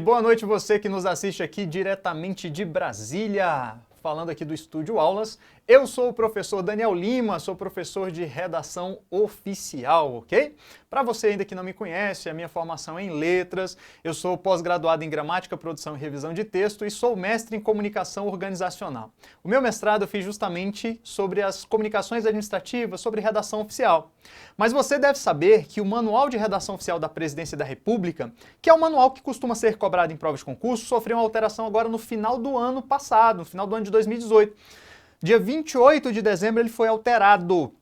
Boa noite você que nos assiste aqui diretamente de Brasília, falando aqui do Estúdio Aulas. Eu sou o professor Daniel Lima, sou professor de redação oficial, ok? Para você ainda que não me conhece, a minha formação é em letras, eu sou pós-graduado em gramática, produção e revisão de texto e sou mestre em comunicação organizacional. O meu mestrado eu fiz justamente sobre as comunicações administrativas, sobre redação oficial. Mas você deve saber que o Manual de Redação Oficial da Presidência da República, que é o manual que costuma ser cobrado em prova de concurso, sofreu uma alteração agora no final do ano passado, no final do ano de 2018. Dia 28 de dezembro ele foi alterado.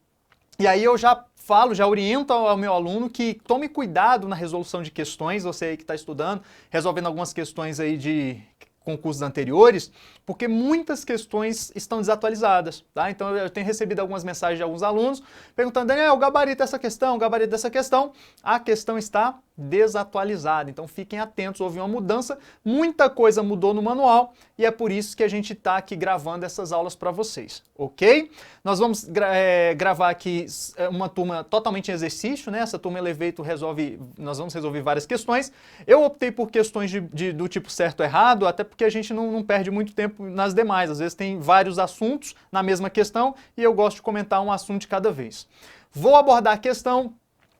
E aí eu já falo, já oriento ao meu aluno que tome cuidado na resolução de questões, você aí que está estudando, resolvendo algumas questões aí de concursos anteriores, porque muitas questões estão desatualizadas, tá? Então eu tenho recebido algumas mensagens de alguns alunos perguntando, Daniel, gabarito dessa questão, gabarito dessa questão. A questão está desatualizada, então fiquem atentos, houve uma mudança, muita coisa mudou no manual e é por isso que a gente está aqui gravando essas aulas para vocês, ok? Nós vamos gravar aqui uma turma totalmente em exercício, né? Essa turma Elevator nós vamos resolver várias questões. Eu optei por questões do tipo certo ou errado, até porque a gente não perde muito tempo nas demais, às vezes tem vários assuntos na mesma questão e eu gosto de comentar um assunto de cada vez. Vou abordar a questão,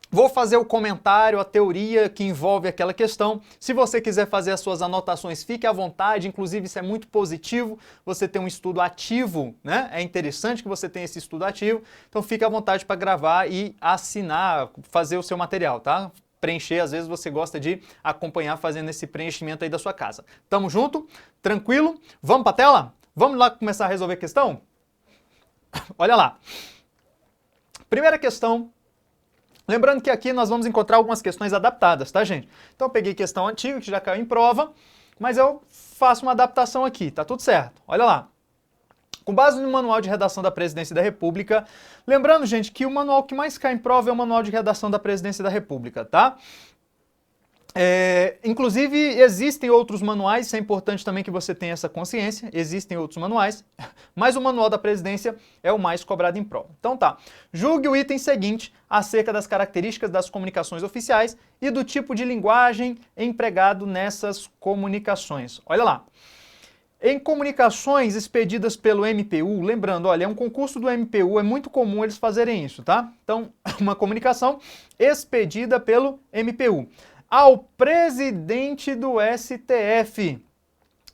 vou fazer o comentário, a teoria que envolve aquela questão. Se você quiser fazer as suas anotações, fique à vontade, inclusive isso é muito positivo, você ter um estudo ativo, né? É interessante que você tenha esse estudo ativo, então fique à vontade para gravar e assinar, fazer o seu material, tá? Preencher, às vezes você gosta de acompanhar fazendo esse preenchimento aí da sua casa. Tamo junto? Tranquilo? Vamos para a tela? Vamos lá começar a resolver a questão? Olha lá. Primeira questão. Lembrando que aqui nós vamos encontrar algumas questões adaptadas, tá, gente? Então eu peguei questão antiga, que já caiu em prova, mas eu faço uma adaptação aqui, tá tudo certo. Olha lá. Com base no Manual de Redação da Presidência da República, lembrando, gente, que o manual que mais cai em prova é o Manual de Redação da Presidência da República, tá? Inclusive, existem outros manuais, isso é importante também que você tenha essa consciência, existem outros manuais, mas o Manual da Presidência é o mais cobrado em prova. Então tá, julgue o item seguinte acerca das características das comunicações oficiais e do tipo de linguagem empregado nessas comunicações. Olha lá. Em comunicações expedidas pelo MPU, lembrando, olha, é um concurso do MPU, é muito comum eles fazerem isso, tá? Então, uma comunicação expedida pelo MPU. Ao presidente do STF,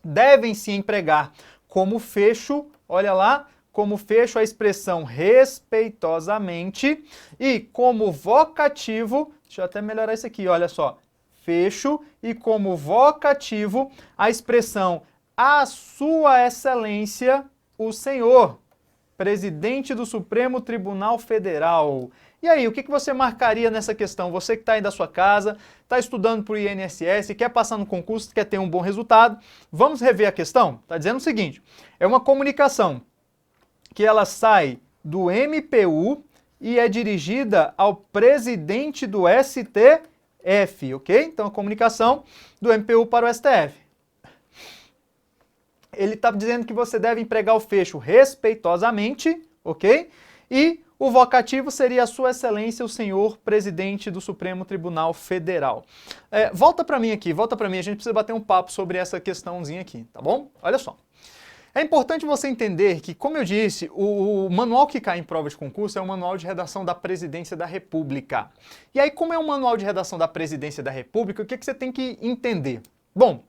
devem-se empregar como fecho, olha lá, como fecho a expressão respeitosamente e como vocativo, deixa eu até melhorar isso aqui, olha só, fecho e como vocativo a expressão a sua excelência, o senhor, presidente do Supremo Tribunal Federal. E aí, o que você marcaria nessa questão? Você que está aí da sua casa, está estudando para o INSS, quer passar no concurso, quer ter um bom resultado, vamos rever a questão? Está dizendo o seguinte, é uma comunicação que ela sai do MPU e é dirigida ao presidente do STF, ok? Então, a comunicação do MPU para o STF. Ele está dizendo que você deve empregar o fecho respeitosamente, ok? E o vocativo seria a sua excelência, o senhor presidente do Supremo Tribunal Federal. Volta para mim aqui, volta para mim, a gente precisa bater um papo sobre essa questãozinha aqui, tá bom? Olha só. É importante você entender que, como eu disse, o manual que cai em prova de concurso é o Manual de Redação da Presidência da República. E aí, como é um Manual de Redação da Presidência da República, o que você tem que entender? Bom,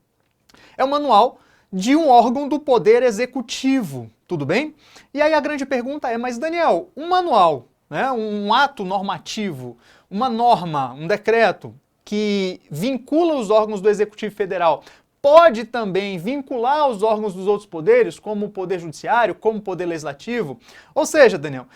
é um manual de um órgão do Poder Executivo, tudo bem? E aí a grande pergunta é, mas Daniel, um manual, né, um ato normativo, uma norma, um decreto que vincula os órgãos do Executivo Federal, pode também vincular os órgãos dos outros poderes, como o Poder Judiciário, como o Poder Legislativo? Ou seja, Daniel,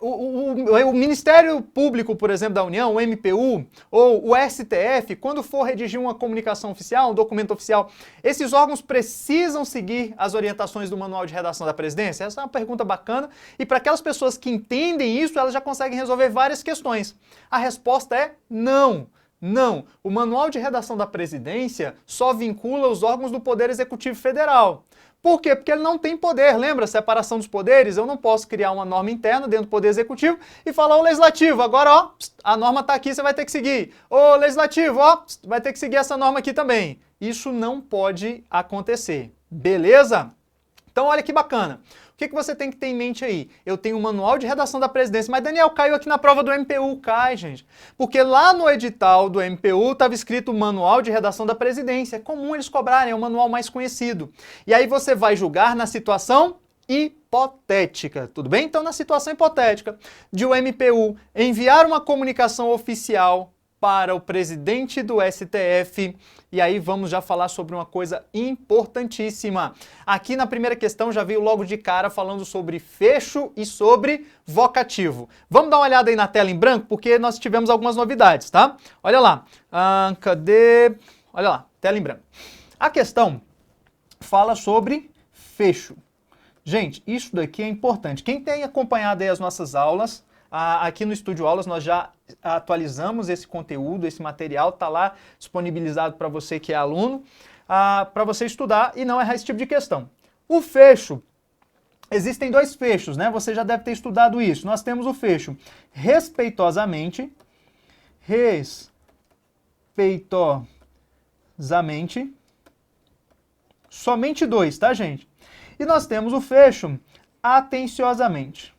o Ministério Público, por exemplo, da União, o MPU, ou o STF, quando for redigir uma comunicação oficial, um documento oficial, esses órgãos precisam seguir as orientações do Manual de Redação da Presidência? Essa é uma pergunta bacana, e para aquelas pessoas que entendem isso, elas já conseguem resolver várias questões. A resposta é não. Não, o Manual de Redação da Presidência só vincula os órgãos do Poder Executivo Federal. Por quê? Porque ele não tem poder, lembra? Separação dos poderes, eu não posso criar uma norma interna dentro do Poder Executivo e falar, ô Legislativo, agora ó, a norma está aqui, você vai ter que seguir. Ô Legislativo, ó, vai ter que seguir essa norma aqui também. Isso não pode acontecer, beleza? Então olha que bacana. O que você tem que ter em mente aí? Eu tenho o Manual de Redação da Presidência, mas Daniel, caiu aqui na prova do MPU, cai, gente. Porque lá no edital do MPU estava escrito Manual de Redação da Presidência. É comum eles cobrarem, é o manual mais conhecido. E aí você vai julgar na situação hipotética, tudo bem? Então, na situação hipotética de o MPU enviar uma comunicação oficial para o presidente do STF, e aí vamos já falar sobre uma coisa importantíssima. Aqui na primeira questão já veio logo de cara falando sobre fecho e sobre vocativo. Vamos dar uma olhada aí na tela em branco, porque nós tivemos algumas novidades, tá? Olha lá, cadê? Olha lá, tela em branco. A questão fala sobre fecho. Gente, isso daqui é importante. Quem tem acompanhado aí as nossas aulas, aqui no Estúdio Aulas nós já atualizamos esse conteúdo, esse material está lá disponibilizado para você que é aluno, para você estudar e não errar esse tipo de questão. O fecho, existem dois fechos, né? Você já deve ter estudado isso. Nós temos o fecho respeitosamente, somente dois, tá, gente? E nós temos o fecho atenciosamente.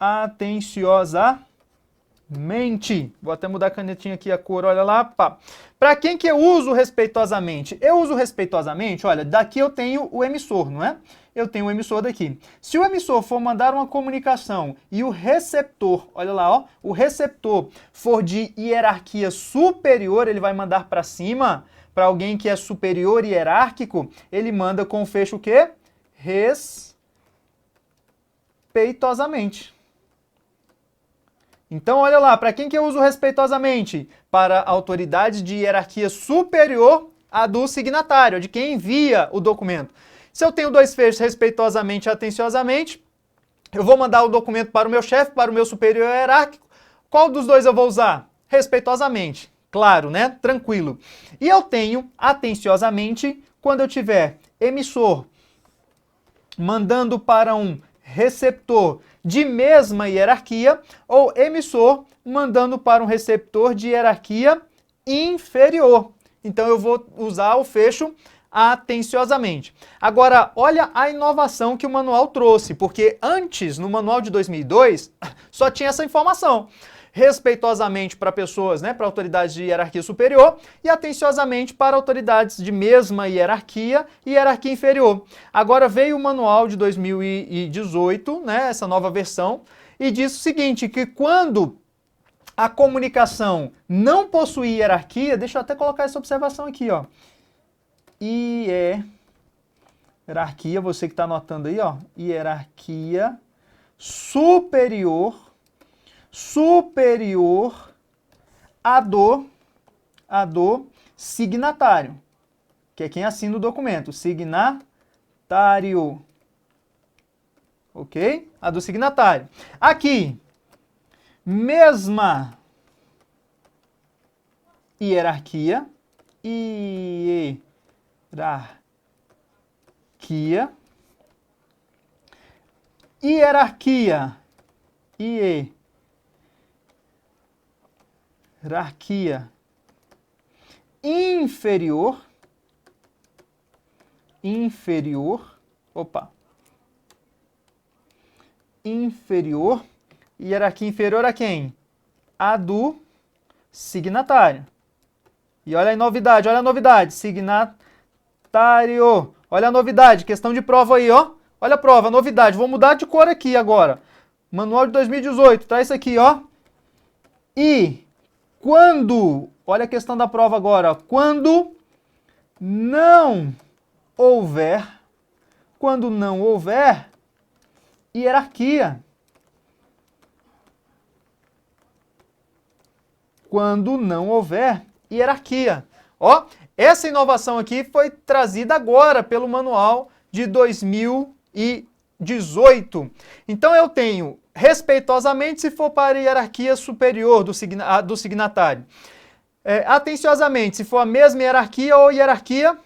Atenciosamente. Vou até mudar a canetinha aqui, a cor, olha lá. Para quem que eu uso respeitosamente? Eu uso respeitosamente, olha, daqui eu tenho o emissor, não é? Eu tenho o emissor daqui. Se o emissor for mandar uma comunicação e o receptor, olha lá, ó, o receptor for de hierarquia superior, ele vai mandar para cima, para alguém que é superior e hierárquico, ele manda com o fecho o quê? Respeitosamente. Então, olha lá, para quem que eu uso respeitosamente? Para autoridades de hierarquia superior à do signatário, de quem envia o documento. Se eu tenho dois fechos respeitosamente e atenciosamente, eu vou mandar o documento para o meu chefe, para o meu superior hierárquico. Qual dos dois eu vou usar? Respeitosamente. Claro, né? Tranquilo. E eu tenho atenciosamente quando eu tiver emissor mandando para um receptor de mesma hierarquia ou emissor mandando para um receptor de hierarquia inferior. Então eu vou usar o fecho atenciosamente. Agora, olha a inovação que o manual trouxe, porque antes, no manual de 2002, só tinha essa informação. Respeitosamente para pessoas, né, para autoridades de hierarquia superior e atenciosamente para autoridades de mesma hierarquia e hierarquia inferior. Agora veio o manual de 2018, né, essa nova versão, e diz o seguinte, que quando a comunicação não possui hierarquia, deixa eu até colocar essa observação aqui, ó. Hierarquia, você que está anotando aí, ó, hierarquia superior a do signatário, que é quem assina o documento, signatário, ok? A do signatário. Aqui, mesma hierarquia, hierarquia inferior, hierarquia inferior a quem? A do signatário. E olha a novidade, signatário. Olha a novidade, questão de prova aí, ó. Olha a prova, novidade. Vou mudar de cor aqui agora. Manual de 2018, traz isso aqui, ó. E quando, olha a questão da prova agora, ó. Quando não houver hierarquia. Quando não houver hierarquia. Ó, essa inovação aqui foi trazida agora pelo manual de 2018. Então eu tenho respeitosamente se for para a hierarquia superior do signatário. Atenciosamente se for a mesma hierarquia ou hierarquia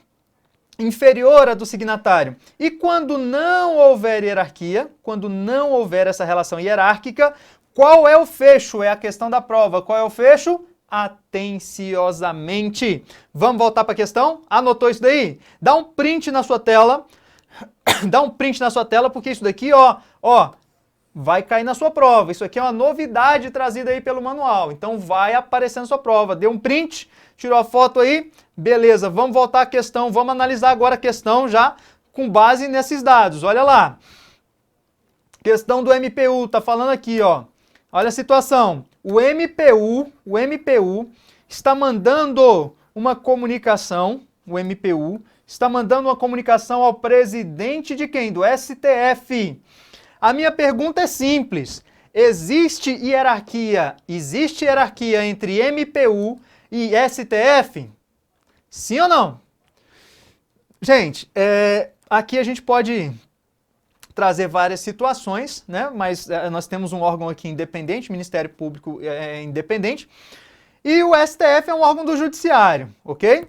inferior à do signatário. E quando não houver hierarquia, quando não houver essa relação hierárquica, qual é o fecho? É a questão da prova. Qual é o fecho? Atenciosamente. Vamos voltar para a questão? Anotou isso daí? Dá um print na sua tela. Dá um print na sua tela, porque isso daqui, ó, vai cair na sua prova. Isso aqui é uma novidade trazida aí pelo manual. Então vai aparecer na sua prova. Deu um print, tirou a foto aí, beleza. Vamos voltar à questão, vamos analisar agora a questão já com base nesses dados. Olha lá. Questão do MPU, tá falando aqui, ó. Olha a situação. O MPU está mandando uma comunicação, o MPU está mandando uma comunicação ao presidente de quem? Do STF. A minha pergunta é simples. Existe hierarquia entre MPU e STF? Sim ou não? Gente, aqui a gente pode trazer várias situações, né? Mas nós temos um órgão aqui independente, Ministério Público é independente, e o STF é um órgão do Judiciário, ok?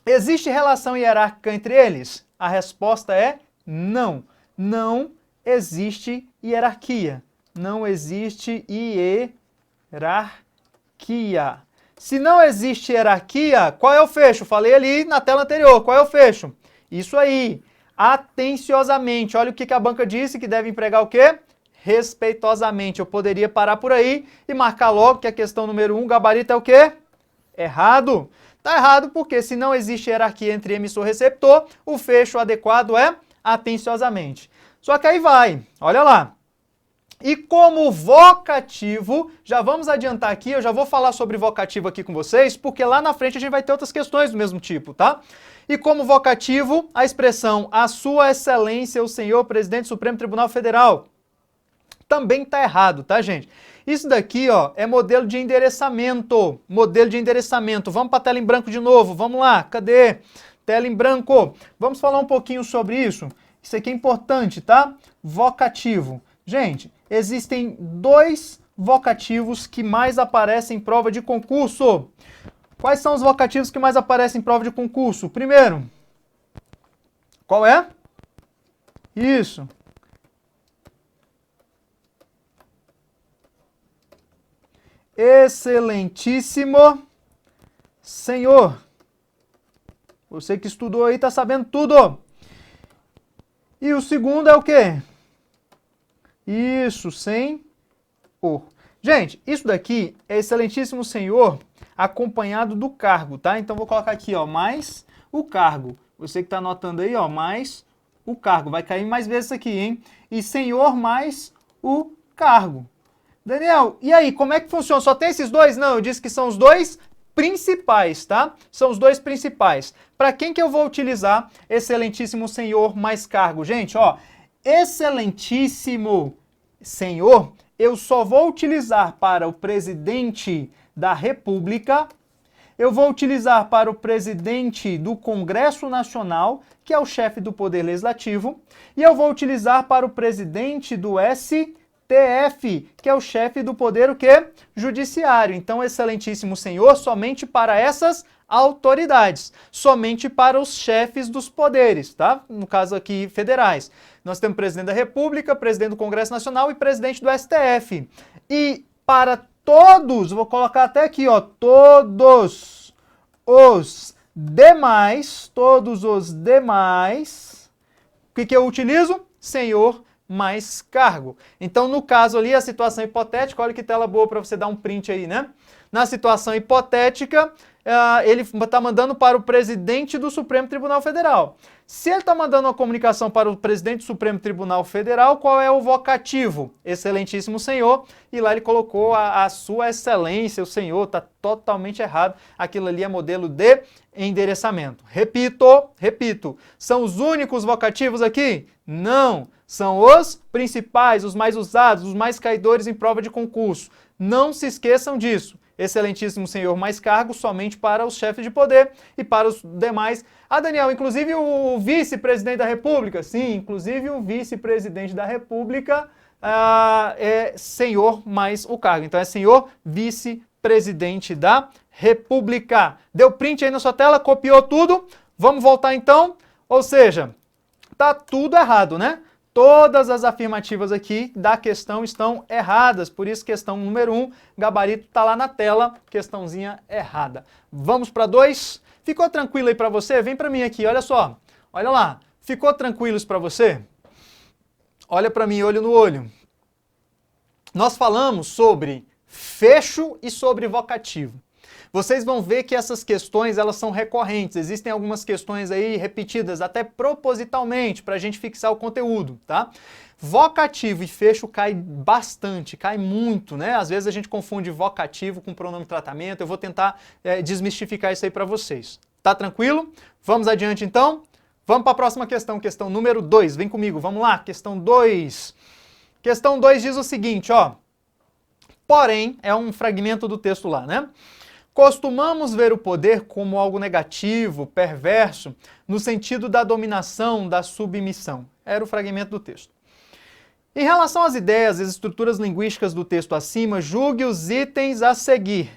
Existe relação hierárquica entre eles? A resposta é não. Não existe hierarquia. Não existe hierarquia. Se não existe hierarquia, qual é o fecho? Falei ali na tela anterior, qual é o fecho? Isso aí. Atenciosamente. Olha o que a banca disse, que deve empregar o quê? Respeitosamente. Eu poderia parar por aí e marcar logo que a questão número 1, gabarito é o quê? Errado. Tá errado porque se não existe hierarquia entre emissor e receptor, o fecho adequado é atenciosamente. Só que aí vai, olha lá. E como vocativo, já vamos adiantar aqui, eu já vou falar sobre vocativo aqui com vocês, porque lá na frente a gente vai ter outras questões do mesmo tipo, tá? E como vocativo, a expressão a sua excelência, o senhor presidente do Supremo Tribunal Federal, também tá errado, tá, gente? Isso daqui, ó, é modelo de endereçamento. Modelo de endereçamento. Vamos para a tela em branco de novo. Vamos lá. Cadê? Tela em branco. Vamos falar um pouquinho sobre isso. Isso aqui é importante, tá? Vocativo. Gente, existem 2 vocativos que mais aparecem em prova de concurso. Quais são os vocativos que mais aparecem em prova de concurso? Primeiro, qual é? Isso. Excelentíssimo senhor. Você que estudou aí está sabendo tudo. E o segundo é o quê? Isso, senhor. Gente, isso daqui é excelentíssimo senhor acompanhado do cargo, tá? Então vou colocar aqui, ó, mais o cargo. Você que está anotando aí, ó, mais o cargo. Vai cair mais vezes aqui, hein? E senhor mais o cargo. Daniel, e aí, como é que funciona? Só tem esses 2? Não, eu disse que são os 2 principais, tá? São os 2 principais. Para quem que eu vou utilizar excelentíssimo senhor mais cargo? Gente, ó, excelentíssimo senhor, eu só vou utilizar para o presidente da República, eu vou utilizar para o presidente do Congresso Nacional, que é o chefe do Poder Legislativo, e eu vou utilizar para o presidente do STF, que é o chefe do poder o quê? Judiciário. Então, excelentíssimo senhor, somente para essas autoridades, somente para os chefes dos poderes, tá? No caso aqui, federais. Nós temos presidente da República, presidente do Congresso Nacional e presidente do STF. E para todos, vou colocar até aqui, ó, todos os demais, o que eu utilizo? Senhor mais cargo. Então, no caso ali, a situação hipotética, olha que tela boa para você dar um print aí, né? Na situação hipotética, ele está mandando para o presidente do Supremo Tribunal Federal. Se ele está mandando uma comunicação para o presidente do Supremo Tribunal Federal, qual é o vocativo? Excelentíssimo senhor. E lá ele colocou a sua excelência, o senhor, está totalmente errado. Aquilo ali é modelo de endereçamento. Repito, são os únicos vocativos aqui? Não. São os principais, os mais usados, os mais caidores em prova de concurso. Não se esqueçam disso. Excelentíssimo senhor mais cargo somente para os chefes de poder e para os demais. Ah, Daniel, inclusive o vice-presidente da República? Sim, inclusive o vice-presidente da República é senhor mais o cargo. Então é senhor vice-presidente da República. Deu print aí na sua tela? Copiou tudo? Vamos voltar então? Ou seja, tá tudo errado, né? Todas as afirmativas aqui da questão estão erradas, por isso questão número 1, gabarito está lá na tela, questãozinha errada. Vamos para 2? Ficou tranquilo aí para você? Vem para mim aqui, olha só. Olha lá, ficou tranquilo isso para você? Olha para mim, olho no olho. Nós falamos sobre fecho e sobre vocativo. Vocês vão ver que essas questões, elas são recorrentes. Existem algumas questões aí repetidas, até propositalmente, para a gente fixar o conteúdo, tá? Vocativo e fecho cai bastante, cai muito, né? Às vezes a gente confunde vocativo com pronome de tratamento. Eu vou tentar desmistificar isso aí para vocês. Tá tranquilo? Vamos adiante então? Vamos para a próxima questão, questão número 2. Vem comigo, vamos lá, questão 2. Questão 2 diz o seguinte, ó. Porém, é um fragmento do texto lá, né? Costumamos ver o poder como algo negativo, perverso, no sentido da dominação, da submissão. Era o fragmento do texto. Em relação às ideias e estruturas linguísticas do texto acima, julgue os itens a seguir.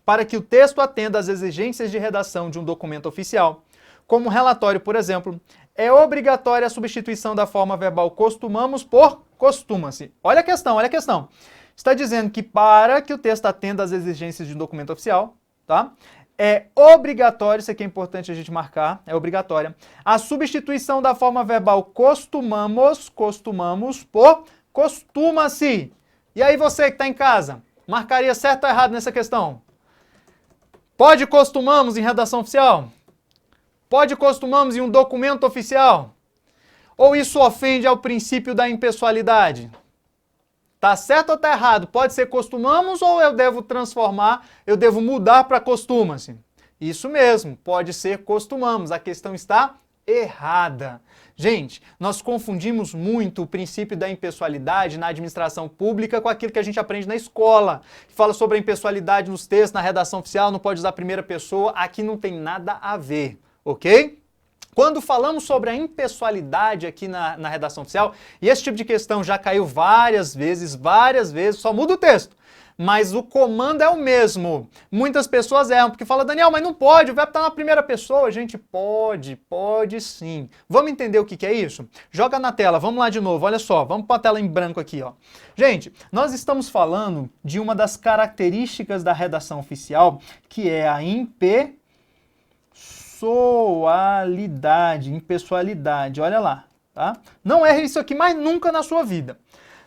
Para que o texto atenda às exigências de redação de um documento oficial, como relatório, por exemplo, é obrigatória a substituição da forma verbal costumamos por costuma-se. Olha a questão, olha a questão. Está dizendo que para que o texto atenda às exigências de um documento oficial, tá? É obrigatório, isso aqui é importante a gente marcar, é obrigatória, a substituição da forma verbal costumamos por costuma-se. E aí você que está em casa, marcaria certo ou errado nessa questão? Pode costumamos em redação oficial? Pode costumamos em um documento oficial? Ou isso ofende ao princípio da impessoalidade? Tá certo ou tá errado? Pode ser costumamos ou eu devo transformar, eu devo mudar para costuma-se? Isso mesmo, pode ser costumamos. A questão está errada. Gente, nós confundimos muito o princípio da impessoalidade na administração pública com aquilo que a gente aprende na escola. Fala sobre a impessoalidade nos textos, na redação oficial, não pode usar a primeira pessoa. Aqui não tem nada a ver, ok? Quando falamos sobre a impessoalidade aqui na redação oficial, e esse tipo de questão já caiu várias vezes, só muda o texto, mas o comando é o mesmo. Muitas pessoas erram, porque falam, Daniel, mas não pode, o verbo está na primeira pessoa. Gente, pode sim. Vamos entender o que é isso? Joga na tela, vamos lá de novo, olha só, vamos para a tela em branco aqui, ó. Gente, nós estamos falando de uma das características da redação oficial, que é a impessoalidade, olha lá, tá? Não erre isso aqui mais nunca na sua vida.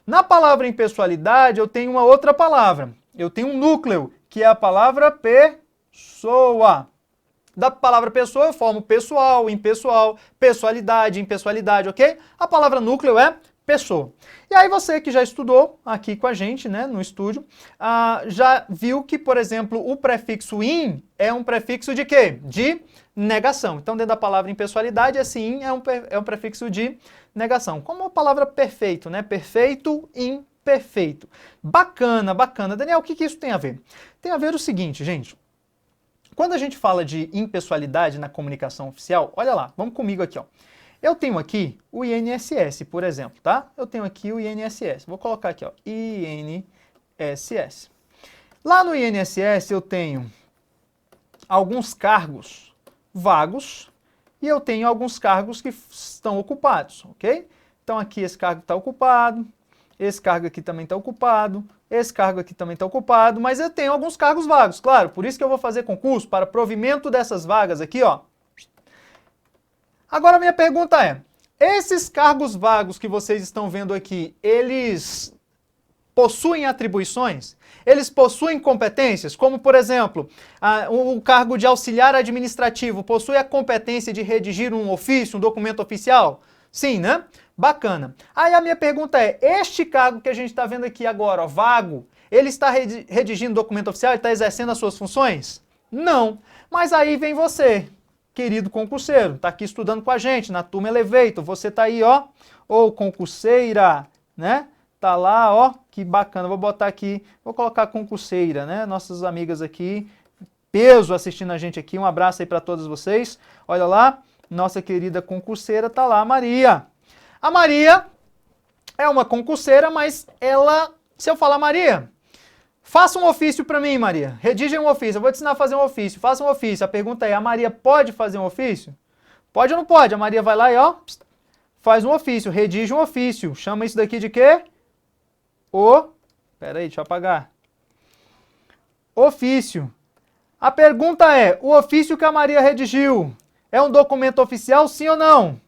Na palavra impessoalidade, eu tenho uma outra palavra. Eu tenho um núcleo, que é a palavra pessoa. Da palavra pessoa, eu formo pessoal, impessoal, pessoalidade, impessoalidade, ok? A palavra núcleo é pessoa. E aí você que já estudou aqui com a gente, né, no estúdio, já viu que, por exemplo, o prefixo in é um prefixo de quê? De negação. Então, dentro da palavra impessoalidade, esse in é um prefixo de negação. Como a palavra perfeito, né? Perfeito, imperfeito. Bacana, bacana. Daniel, o que isso tem a ver? Tem a ver o seguinte, gente. Quando a gente fala de impessoalidade na comunicação oficial, olha lá, vamos comigo aqui, ó. Eu tenho aqui o INSS, por exemplo, tá? Eu tenho aqui o INSS. Vou colocar aqui, ó, INSS. Lá no INSS eu tenho alguns cargos vagos e eu tenho alguns cargos que estão ocupados, ok? Então aqui esse cargo está ocupado, esse cargo aqui também está ocupado, esse cargo aqui também está ocupado, mas eu tenho alguns cargos vagos, claro, por isso que eu vou fazer concurso para provimento dessas vagas aqui, ó. Agora a minha pergunta é, esses cargos vagos que vocês estão vendo aqui, eles possuem atribuições? Eles possuem competências? Como, por exemplo, o cargo de auxiliar administrativo possui a competência de redigir um ofício, um documento oficial? Sim, né? Bacana. Aí a minha pergunta é, este cargo que a gente está vendo aqui agora, ó, vago, ele está redigindo documento oficial? Ele está exercendo as suas funções? Não. Mas aí vem você, querido concurseiro, está aqui estudando com a gente na turma Elevator, você está aí, ó, ou concurseira, né? Tá lá, ó, que bacana, vou botar aqui, vou colocar concurseira, né? Nossas amigas aqui, peso assistindo a gente aqui, um abraço aí para todos vocês. Olha lá, nossa querida concurseira tá lá, a Maria. A Maria é uma concurseira, mas ela, se eu falar, Maria, faça um ofício para mim, Maria, redija um ofício, eu vou te ensinar a fazer um ofício, faça um ofício. A pergunta é, a Maria pode fazer um ofício? Pode ou não pode? A Maria vai lá e ó, faz um ofício, redige um ofício. Chama isso daqui de quê? Peraí, deixa eu apagar. Ofício. A pergunta é, o ofício que a Maria redigiu é um documento oficial, sim ou não?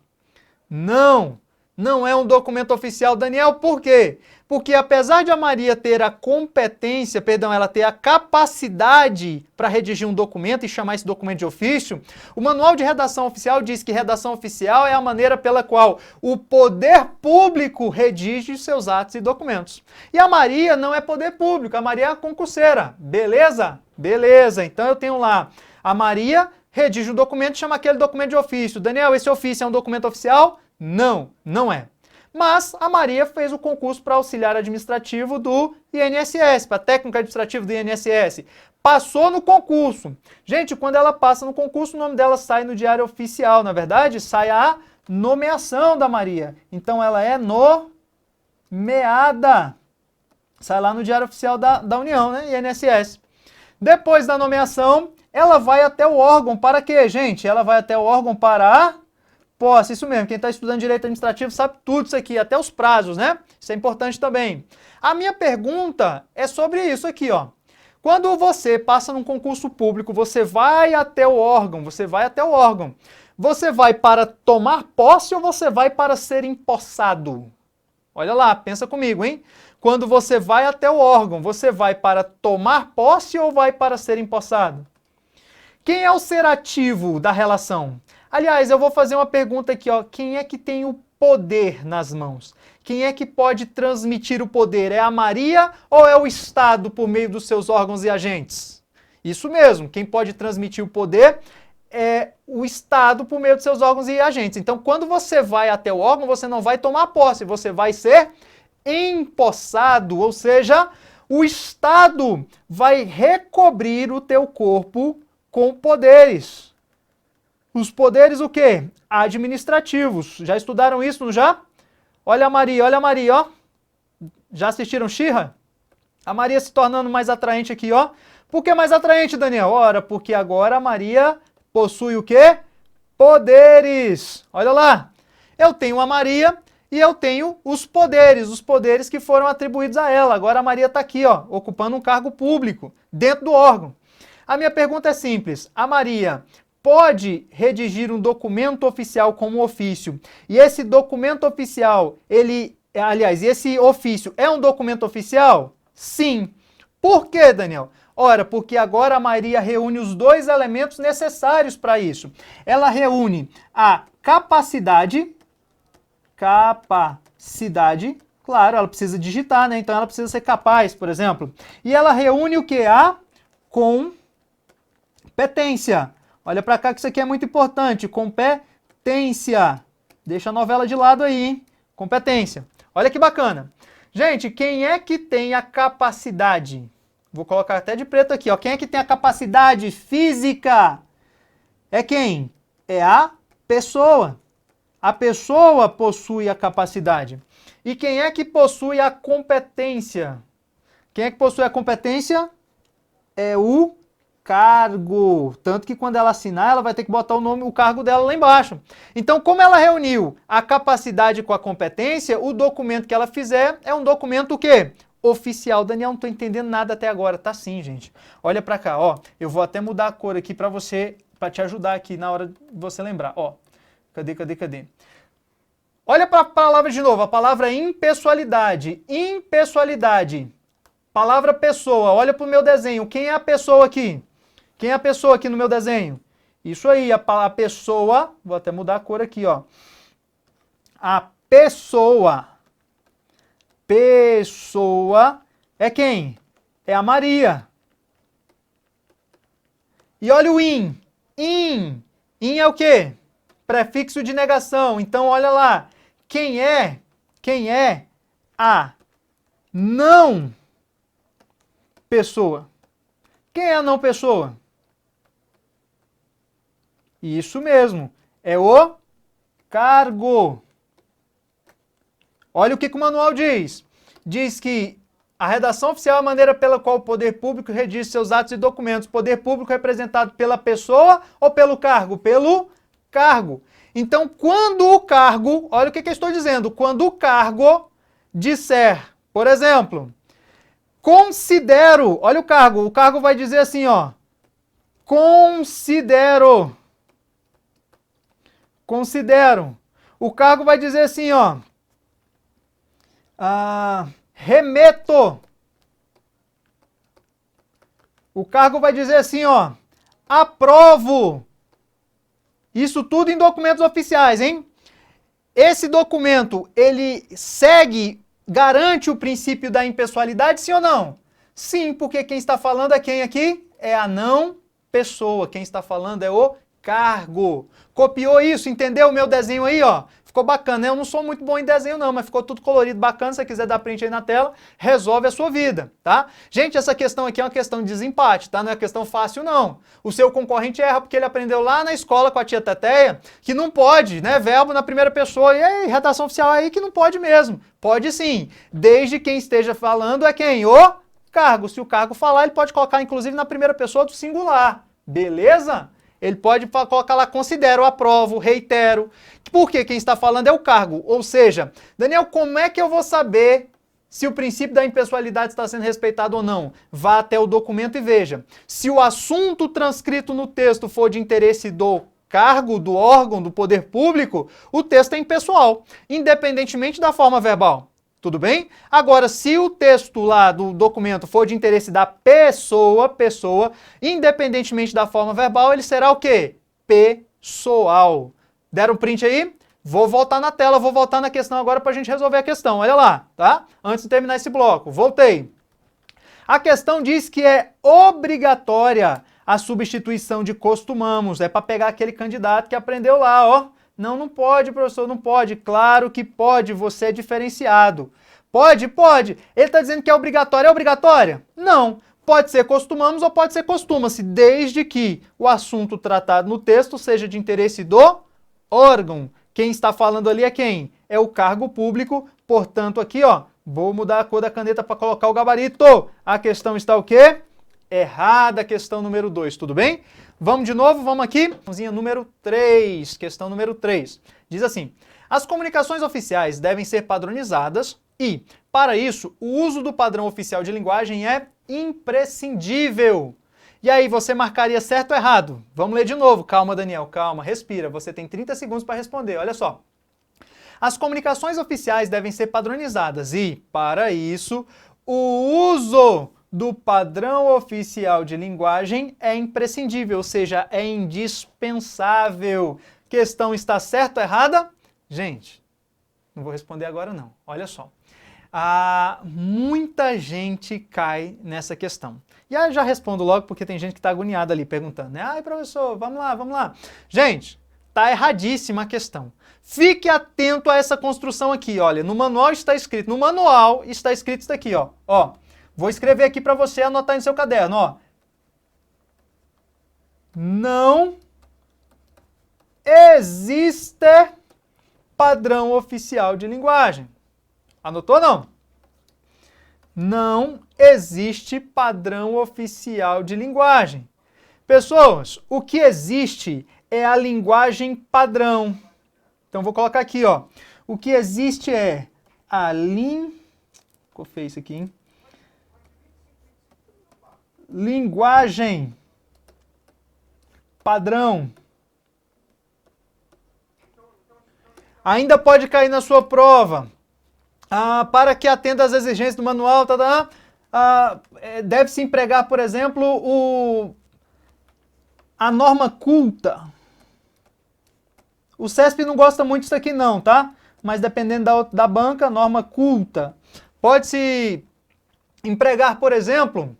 Não, não é um documento oficial, Daniel, por quê? Porque apesar de a Maria ter a competência, perdão, ela ter a capacidade para redigir um documento e chamar esse documento de ofício, o Manual de Redação Oficial diz que redação oficial é a maneira pela qual o poder público redige seus atos e documentos. E a Maria não é poder público, a Maria é a concurseira, beleza? Beleza, então eu tenho lá, a Maria redige um documento e chama aquele documento de ofício. Daniel, esse ofício é um documento oficial? Não, não é. Mas a Maria fez o concurso para auxiliar administrativo do INSS, para técnico administrativo do INSS. Passou no concurso. Gente, quando ela passa no concurso, o nome dela sai no Diário Oficial. Na verdade, sai a nomeação da Maria. Então ela é nomeada. Sai lá no Diário Oficial da União, né? INSS. Depois da nomeação, ela vai até o órgão. Para quê, gente? Ela vai até o órgão para a posse. Isso mesmo, quem está estudando direito administrativo sabe tudo isso aqui, até os prazos, né? Isso é importante também. A minha pergunta é sobre isso aqui, ó. Quando você passa num concurso público, você vai até o órgão, você vai para tomar posse ou você vai para ser empossado? Olha lá, pensa comigo, hein? Quando você vai até o órgão, você vai para tomar posse ou vai para ser empossado? Quem é o ser ativo da relação? Aliás, eu vou fazer uma pergunta aqui, ó. Quem é que tem o poder nas mãos? Quem é que pode transmitir o poder? É a Maria ou é o Estado por meio dos seus órgãos e agentes? Isso mesmo, quem pode transmitir o poder é o Estado por meio dos seus órgãos e agentes. Então, quando você vai até o órgão, você não vai tomar posse, você vai ser empossado, ou seja, o Estado vai recobrir o teu corpo com poderes. Os poderes o quê? Administrativos. Já estudaram isso, não já? Olha a Maria, ó. Já assistiram She-Ra? A Maria se tornando mais atraente aqui, ó. Por que mais atraente, Daniel? Ora, porque agora a Maria possui o quê? Poderes. Olha lá. Eu tenho a Maria e eu tenho os poderes que foram atribuídos a ela. Agora a Maria está aqui, ó, ocupando um cargo público dentro do órgão. A minha pergunta é simples. A Maria pode redigir um documento oficial como ofício. E esse documento oficial, esse ofício é um documento oficial? Sim. Por quê, Daniel? Ora, porque agora a Maria reúne os dois elementos necessários para isso. Ela reúne a capacidade, claro, ela precisa digitar, né? Então ela precisa ser capaz, por exemplo. E ela reúne o que? A competência. Olha para cá que isso aqui é muito importante. Competência. Deixa a novela de lado aí, hein? Competência. Olha que bacana. Gente, quem é que tem a capacidade? Vou colocar até de preto aqui, ó. Quem é que tem a capacidade física? É quem? É a pessoa. A pessoa possui a capacidade. E quem é que possui a competência? Quem é que possui a competência? É o cargo. Tanto que quando ela assinar, ela vai ter que botar o cargo dela lá embaixo. Então, como ela reuniu a capacidade com a competência, o documento que ela fizer é um documento o quê? Oficial. Daniel, não estou entendendo nada até agora. Tá sim, gente. Olha para cá, ó. Eu vou até mudar a cor aqui para você, para te ajudar aqui na hora de você lembrar. Ó, cadê? Olha para a palavra de novo. A palavra impessoalidade. Impessoalidade. Palavra pessoa. Olha para o meu desenho. Quem é a pessoa aqui? Quem é a pessoa aqui no meu desenho? Isso aí, a pessoa, vou até mudar a cor aqui, ó. A pessoa. Pessoa é quem? É a Maria. E olha o in. In. In é o quê? Prefixo de negação. Então, olha lá. Quem é a não pessoa? Quem é a não pessoa? Isso mesmo, é o cargo. Olha o que o manual diz. Diz que a redação oficial é a maneira pela qual o poder público redige seus atos e documentos. Poder público representado pela pessoa ou pelo cargo? Pelo cargo. Então, quando o cargo, olha o que eu estou dizendo, quando o cargo disser, por exemplo, considero, olha o cargo vai dizer assim, ó, considero. O cargo vai dizer assim, ó, remeto. O cargo vai dizer assim, ó, aprovo. Isso tudo em documentos oficiais, hein? Esse documento, ele garante o princípio da impessoalidade, sim ou não? Sim, porque quem está falando é quem aqui? É a não pessoa. Quem está falando é o cargo. Copiou isso? Entendeu o meu desenho aí, ó? Ficou bacana, né? Eu não sou muito bom em desenho não, mas ficou tudo colorido, bacana. Se você quiser dar print aí na tela, resolve a sua vida, tá? Gente, essa questão aqui é uma questão de desempate, tá? Não é questão fácil não. O seu concorrente erra porque ele aprendeu lá na escola com a tia Teteia que não pode, né? Verbo na primeira pessoa. E aí, redação oficial aí que não pode mesmo. Pode sim, desde quem esteja falando é quem? O cargo. Se o cargo falar, ele pode colocar inclusive na primeira pessoa do singular. Beleza? Ele pode colocar lá, considero, aprovo, reitero. Porque quem está falando é o cargo. Ou seja, Daniel, como é que eu vou saber se o princípio da impessoalidade está sendo respeitado ou não? Vá até o documento e veja. Se o assunto transcrito no texto for de interesse do cargo, do órgão, do poder público, o texto é impessoal, independentemente da forma verbal. Tudo bem? Agora, se o texto lá do documento for de interesse da pessoa, independentemente da forma verbal, ele será o quê? Pessoal. Deram um print aí? Vou voltar na tela, vou voltar na questão agora para a gente resolver a questão. Olha lá, tá? Antes de terminar esse bloco. Voltei. A questão diz que é obrigatória a substituição de costumamos. É para pegar aquele candidato que aprendeu lá, ó. Não, não pode, professor, não pode. Claro que pode, você é diferenciado. Pode? Pode. Ele está dizendo que é obrigatória. É obrigatória? Não. Pode ser costumamos ou pode ser costuma-se, desde que o assunto tratado no texto seja de interesse do órgão. Quem está falando ali é quem? É o cargo público. Portanto, aqui, ó, vou mudar a cor da caneta para colocar o gabarito. A questão está o quê? Errada, questão número 2, tudo bem? Vamos de novo, vamos aqui. Questãozinha número 3, questão número 3. Diz assim, as comunicações oficiais devem ser padronizadas e, para isso, o uso do padrão oficial de linguagem é imprescindível. E aí, você marcaria certo ou errado? Vamos ler de novo. Calma, Daniel, calma, respira. Você tem 30 segundos para responder, olha só. As comunicações oficiais devem ser padronizadas e, para isso, o uso do padrão oficial de linguagem é imprescindível, ou seja, é indispensável. Questão está certa ou errada? Gente, não vou responder agora não, olha só. Muita gente cai nessa questão. E aí eu já respondo logo porque tem gente que está agoniada ali perguntando, né? Ai, professor, vamos lá, vamos lá. Gente, tá erradíssima a questão. Fique atento a essa construção aqui, olha, no manual está escrito isso daqui, ó. Vou escrever aqui para você anotar em seu caderno, ó. Não existe padrão oficial de linguagem. Anotou ou não? Não existe padrão oficial de linguagem. Pessoas, o que existe é a linguagem padrão. Então vou colocar aqui, ó. O que existe é a Ficou feio isso aqui, hein? Linguagem padrão. Ainda pode cair na sua prova. Para que atenda às exigências do manual, deve-se empregar, por exemplo, a norma culta. O CESP não gosta muito disso aqui não, tá? Mas dependendo da banca, norma culta. Pode-se empregar, por exemplo,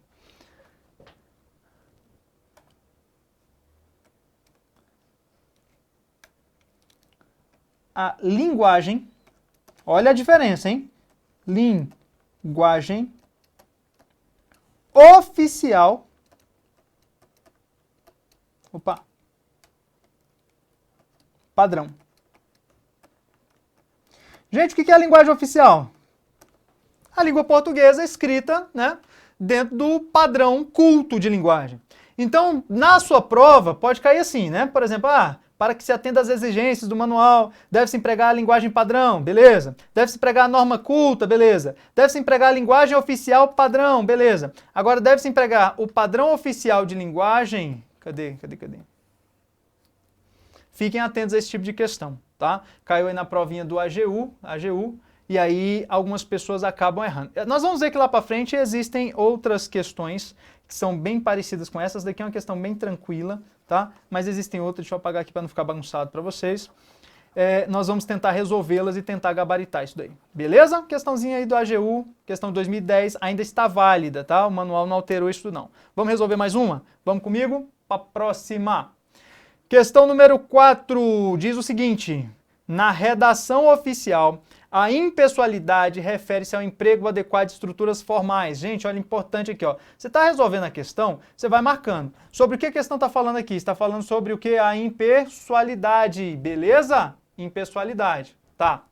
a linguagem, olha a diferença, hein? Linguagem oficial, padrão. Gente, o que é a linguagem oficial? A língua portuguesa escrita, né, dentro do padrão culto de linguagem. Então, na sua prova, pode cair assim, né? Por exemplo, para que se atenda às exigências do manual, deve-se empregar a linguagem padrão, beleza. Deve-se empregar a norma culta, beleza. Deve-se empregar a linguagem oficial padrão, beleza. Agora, deve-se empregar o padrão oficial de linguagem... Cadê? Fiquem atentos a esse tipo de questão, tá? Caiu aí na provinha do AGU, e aí algumas pessoas acabam errando. Nós vamos ver que lá para frente existem outras questões que são bem parecidas com essas. Daqui é uma questão bem tranquila, tá? Mas existem outras, deixa eu apagar aqui para não ficar bagunçado para vocês. Nós vamos tentar resolvê-las e tentar gabaritar isso daí, beleza? Questãozinha aí do AGU, questão de 2010, ainda está válida, tá? O manual não alterou isso não. Vamos resolver mais uma? Vamos comigo? Para a próxima. Questão número 4 diz o seguinte: na redação oficial, a impessoalidade refere-se ao emprego adequado de estruturas formais. Gente, olha, importante aqui, ó. Você está resolvendo a questão, você vai marcando. Sobre o que a questão está falando aqui? Está falando sobre o que? A impessoalidade, beleza? Impessoalidade, tá.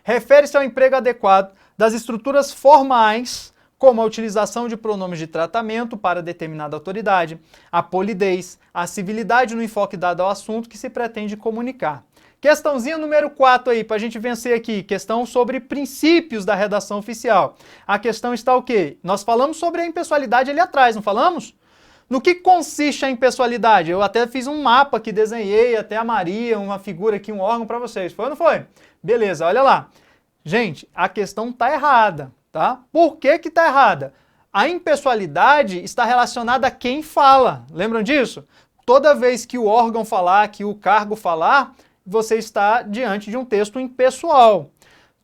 Refere-se ao emprego adequado das estruturas formais, como a utilização de pronomes de tratamento para determinada autoridade, a polidez, a civilidade no enfoque dado ao assunto que se pretende comunicar. Questãozinha número 4 aí, para a gente vencer aqui, questão sobre princípios da redação oficial. A questão está o quê? Nós falamos sobre a impessoalidade ali atrás, não falamos? No que consiste a impessoalidade? Eu até fiz um mapa que desenhei, até a Maria, uma figura aqui, um órgão para vocês. Foi ou não foi? Beleza, olha lá. Gente, a questão está errada. Tá? Por que está errada? A impessoalidade está relacionada a quem fala. Lembram disso? Toda vez que o órgão falar, que o cargo falar, você está diante de um texto impessoal.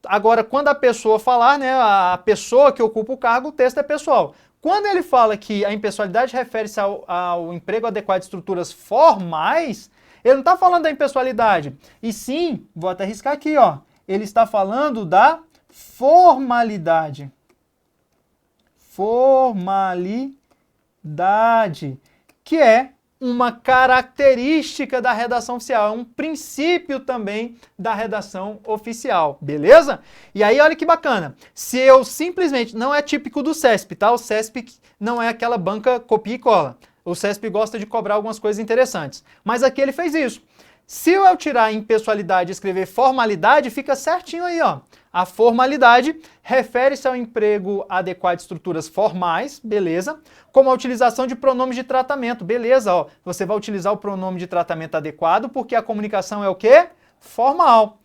Agora, quando a pessoa falar, né, a pessoa que ocupa o cargo, o texto é pessoal. Quando ele fala que a impessoalidade refere-se ao emprego adequado de estruturas formais, ele não está falando da impessoalidade. E sim, vou até riscar aqui, ó, ele está falando da formalidade. Formalidade, que é uma característica da redação oficial, é um princípio também da redação oficial, beleza? E aí, olha que bacana, se eu simplesmente, não é típico do CESP, tá? O CESP não é aquela banca copia e cola. O CESP gosta de cobrar algumas coisas interessantes, mas aqui ele fez isso. Se eu tirar impessoalidade e escrever formalidade, fica certinho aí, ó. A formalidade refere-se ao emprego adequado de estruturas formais, beleza? Como a utilização de pronomes de tratamento, beleza, ó. Você vai utilizar o pronome de tratamento adequado porque a comunicação é o quê? Formal.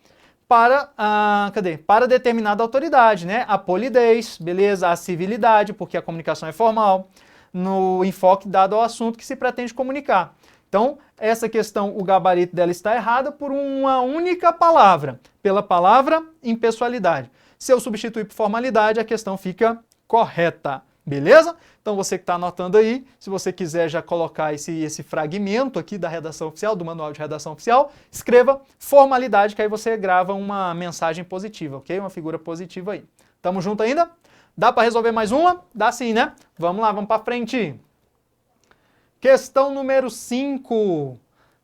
Para determinada autoridade, né? A polidez, beleza? A civilidade, porque a comunicação é formal. No enfoque dado ao assunto que se pretende comunicar. Então, essa questão, o gabarito dela está errada por uma única palavra, pela palavra impessoalidade. Se eu substituir por formalidade, a questão fica correta, beleza? Então, você que está anotando aí, se você quiser já colocar esse fragmento aqui da redação oficial, do manual de redação oficial, escreva formalidade, que aí você grava uma mensagem positiva, ok? Uma figura positiva aí. Tamo junto ainda? Dá para resolver mais uma? Dá sim, né? Vamos lá, vamos para frente. Questão número 5,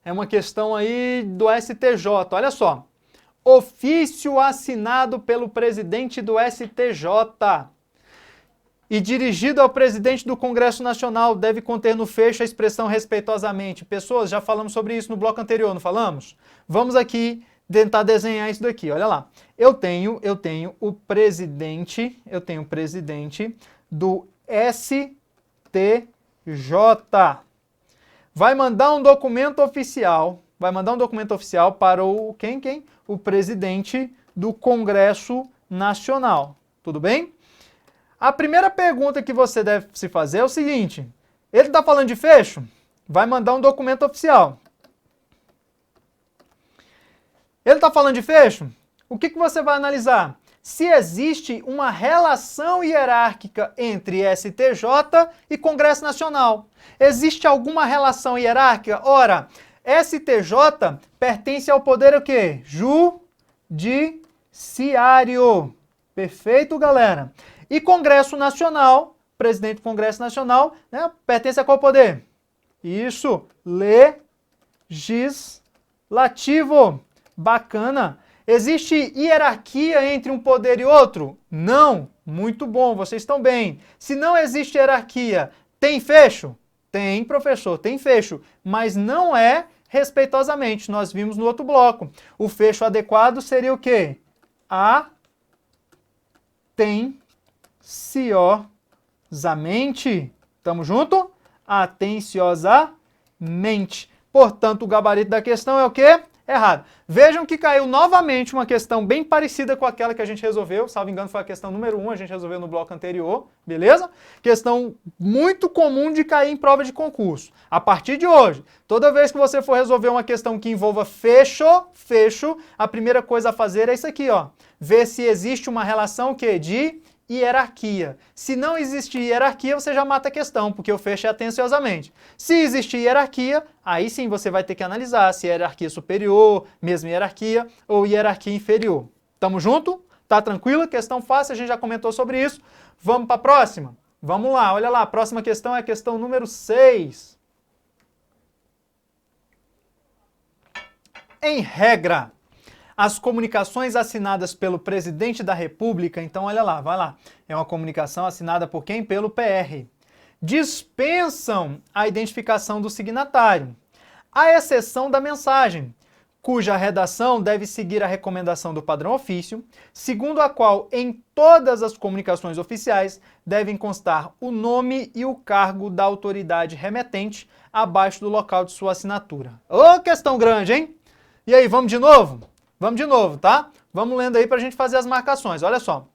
é uma questão aí do STJ, olha só. Ofício assinado pelo presidente do STJ e dirigido ao presidente do Congresso Nacional deve conter no fecho a expressão respeitosamente. Pessoas, já falamos sobre isso no bloco anterior, não falamos? Vamos aqui tentar desenhar isso daqui, olha lá. Eu tenho o presidente do STJ. Vai mandar um documento oficial, para o quem? O presidente do Congresso Nacional, tudo bem? A primeira pergunta que você deve se fazer é o seguinte: ele está falando de fecho? Vai mandar um documento oficial. Ele está falando de fecho? O que você vai analisar? Se existe uma relação hierárquica entre STJ e Congresso Nacional. Existe alguma relação hierárquica? Ora, STJ pertence ao poder o quê? Judiciário. Perfeito, galera? E Congresso Nacional, presidente do Congresso Nacional, né, pertence a qual poder? Isso, legislativo. Bacana. Existe hierarquia entre um poder e outro? Não. Muito bom, vocês estão bem. Se não existe hierarquia, tem fecho? Tem, professor, tem fecho, mas não é respeitosamente. Nós vimos no outro bloco. O fecho adequado seria o quê? Atenciosamente. Tamo junto? Atenciosamente. Portanto, o gabarito da questão é o quê? Errado. Vejam que caiu novamente uma questão bem parecida com aquela que a gente resolveu, salvo engano foi a questão número 1, a gente resolveu no bloco anterior, beleza? Questão muito comum de cair em prova de concurso. A partir de hoje, toda vez que você for resolver uma questão que envolva fecho, a primeira coisa a fazer é isso aqui, ó. Ver se existe uma relação que de hierarquia. Se não existir hierarquia, você já mata a questão, porque o fecho é atenciosamente. Se existir hierarquia, aí sim você vai ter que analisar se é hierarquia superior, mesma hierarquia, ou hierarquia inferior. Tamo junto? Tá tranquilo? Questão fácil, a gente já comentou sobre isso. Vamos para a próxima? Vamos lá, olha lá, a próxima questão é a questão número 6. Em regra, as comunicações assinadas pelo presidente da República, então olha lá, vai lá, é uma comunicação assinada por quem? Pelo PR. Dispensam a identificação do signatário, à exceção da mensagem, cuja redação deve seguir a recomendação do padrão ofício, segundo a qual em todas as comunicações oficiais devem constar o nome e o cargo da autoridade remetente abaixo do local de sua assinatura. Ô, questão grande, hein? E aí, vamos de novo? Vamos de novo, tá? Vamos lendo aí para a gente fazer as marcações. Olha só.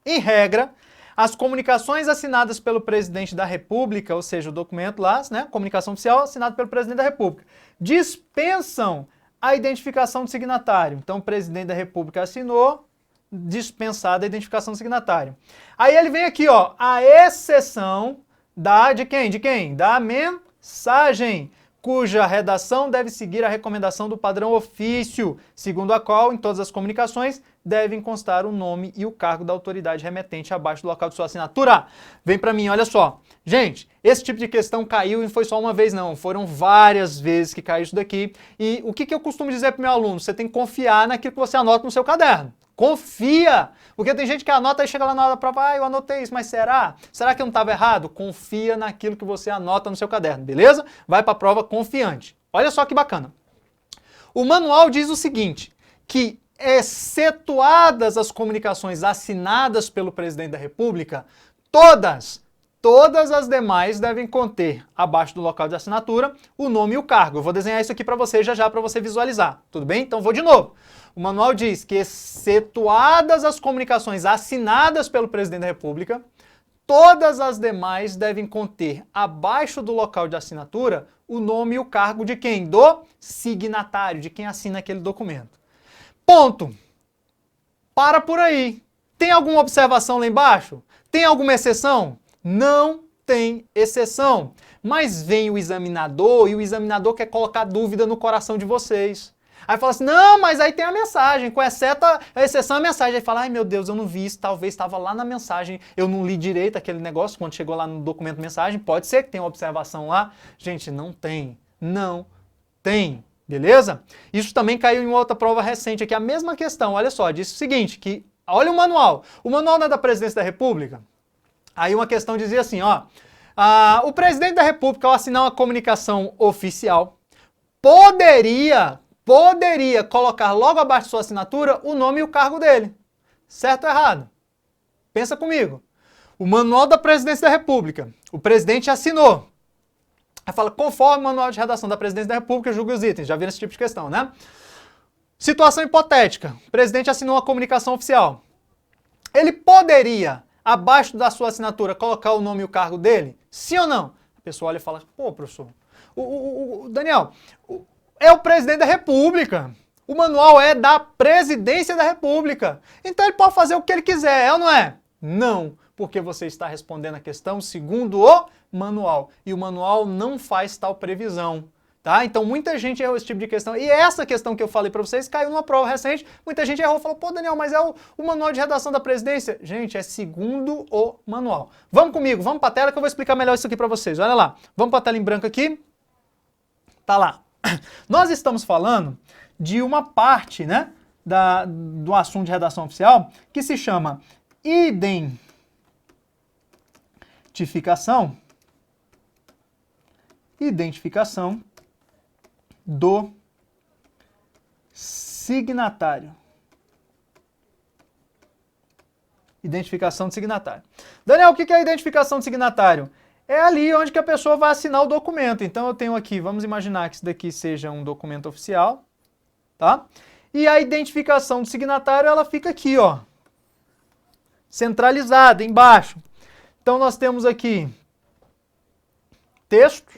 Em regra, as comunicações assinadas pelo presidente da República, ou seja, o documento lá, né? Comunicação oficial assinada pelo presidente da República, dispensam a identificação do signatário. Então, o presidente da República assinou, dispensada a identificação do signatário. Aí ele vem aqui, ó, a exceção de quem? De quem? Da mensagem, cuja redação deve seguir a recomendação do padrão ofício, segundo a qual, em todas as comunicações, devem constar o nome e o cargo da autoridade remetente abaixo do local de sua assinatura. Vem para mim, olha só. Gente, esse tipo de questão caiu e não foi só uma vez não, foram várias vezes que caiu isso daqui. E o que eu costumo dizer para o meu aluno? Você tem que confiar naquilo que você anota no seu caderno. Confia! Porque tem gente que anota e chega lá na hora da prova, eu anotei isso, mas será? Será que eu não estava errado? Confia naquilo que você anota no seu caderno, beleza? Vai para a prova confiante. Olha só que bacana. O manual diz o seguinte, que excetuadas as comunicações assinadas pelo presidente da República, todas as demais devem conter, abaixo do local de assinatura, o nome e o cargo. Eu vou desenhar isso aqui para você já para você visualizar, tudo bem? Então vou de novo. O manual diz que, excetuadas as comunicações assinadas pelo presidente da República, todas as demais devem conter, abaixo do local de assinatura, o nome e o cargo de quem? Do signatário, de quem assina aquele documento. Ponto. Para por aí. Tem alguma observação lá embaixo? Tem alguma exceção? Não tem exceção. Mas vem o examinador e o examinador quer colocar dúvida no coração de vocês. Aí fala assim, não, mas aí tem a mensagem, com a exceção a mensagem. Aí fala, ai meu Deus, eu não vi isso, talvez estava lá na mensagem, eu não li direito aquele negócio, quando chegou lá no documento mensagem, pode ser que tenha uma observação lá. Gente, não tem, beleza? Isso também caiu em uma outra prova recente aqui, a mesma questão, olha só, disse o seguinte, que, olha o manual não é da Presidência da República? Aí uma questão dizia assim, ó, o presidente da República, ao assinar uma comunicação oficial, poderia colocar logo abaixo de sua assinatura o nome e o cargo dele. Certo ou errado? Pensa comigo. O manual da Presidência da República, o presidente assinou. Aí fala, conforme o manual de redação da Presidência da República, julgue os itens. Já viram esse tipo de questão, né? Situação hipotética. O presidente assinou uma comunicação oficial. Ele poderia, abaixo da sua assinatura, colocar o nome e o cargo dele? Sim ou não? A pessoa olha e fala, pô, professor, Daniel, é o presidente da República. O manual é da Presidência da República. Então ele pode fazer o que ele quiser, é ou não é? Não, porque você está respondendo a questão segundo o manual. E o manual não faz tal previsão. Tá? Então muita gente errou esse tipo de questão. E essa questão que eu falei para vocês caiu numa prova recente. Muita gente errou e falou, pô, Daniel, mas é o manual de redação da presidência. Gente, é segundo o manual. Vamos comigo, vamos para a tela que eu vou explicar melhor isso aqui para vocês. Olha lá, vamos para a tela em branco aqui. Tá lá. Nós estamos falando de uma parte, né, do assunto de redação oficial, que se chama identificação do signatário. Identificação do signatário. Daniel, o que é a identificação do signatário? É ali onde que a pessoa vai assinar o documento. Então eu tenho aqui, vamos imaginar que isso daqui seja um documento oficial, tá? E a identificação do signatário, ela fica aqui, ó, centralizada, embaixo. Então nós temos aqui texto,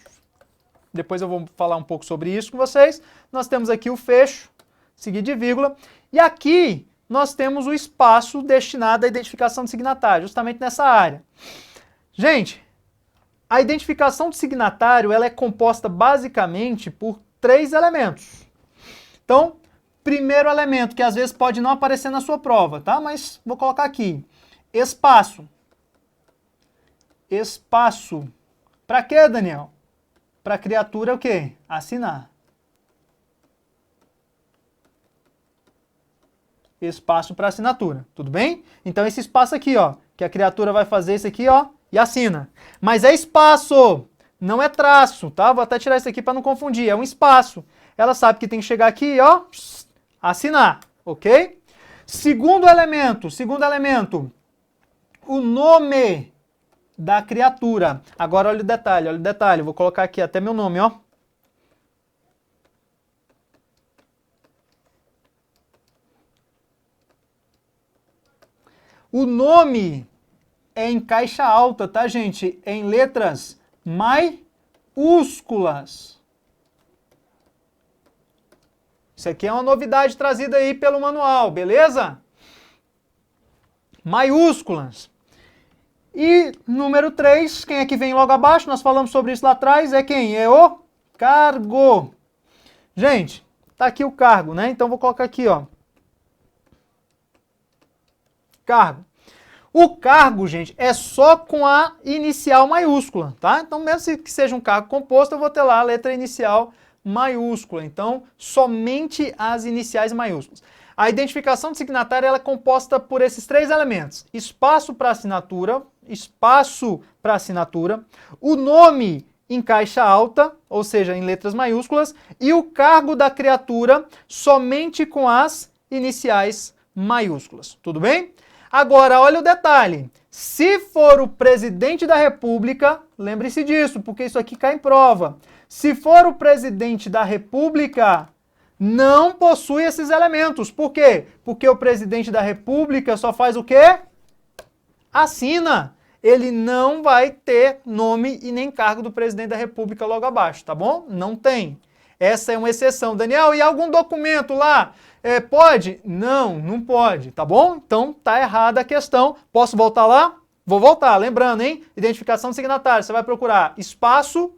depois eu vou falar um pouco sobre isso com vocês. Nós temos aqui o fecho, seguido de vírgula, e aqui nós temos o espaço destinado à identificação do signatário, justamente nessa área. Gente, a identificação do signatário, ela é composta basicamente por 3 elementos. Então, primeiro elemento, que às vezes pode não aparecer na sua prova, tá? Mas vou colocar aqui. Espaço. Espaço. Para quê, Daniel? Para a criatura o quê? Assinar. Espaço para assinatura, tudo bem? Então esse espaço aqui, ó, que a criatura vai fazer isso aqui, ó, e assina. Mas é espaço, não é traço, tá? Vou até tirar isso aqui para não confundir, é um espaço. Ela sabe que tem que chegar aqui, ó, assinar, ok? Segundo elemento, o nome da criatura. Agora olha o detalhe, vou colocar aqui até meu nome, ó. O nome é em caixa alta, tá, gente? É em letras maiúsculas. Isso aqui é uma novidade trazida aí pelo manual, beleza? Maiúsculas. E número 3, quem é que vem logo abaixo? Nós falamos sobre isso lá atrás, é quem? É o cargo. Gente, tá aqui o cargo, né? Então vou colocar aqui, ó. Cargo. O cargo, gente, é só com a inicial maiúscula, tá? Então, mesmo que seja um cargo composto, eu vou ter lá a letra inicial maiúscula. Então, somente as iniciais maiúsculas. A identificação do signatário ela é composta por esses 3 elementos. Espaço para assinatura, o nome em caixa alta, ou seja, em letras maiúsculas, e o cargo da criatura somente com as iniciais maiúsculas. Tudo bem? Agora, olha o detalhe. Se for o presidente da República, lembre-se disso, porque isso aqui cai em prova. Se for o presidente da República, não possui esses elementos. Por quê? Porque o presidente da República só faz o quê? Assina. Ele não vai ter nome e nem cargo do presidente da República logo abaixo, tá bom? Não tem. Essa é uma exceção. Daniel, e algum documento lá? Pode? Não, não pode, tá bom? Então tá errada a questão. Posso voltar lá? Vou voltar, lembrando, hein? Identificação do signatário. Você vai procurar espaço,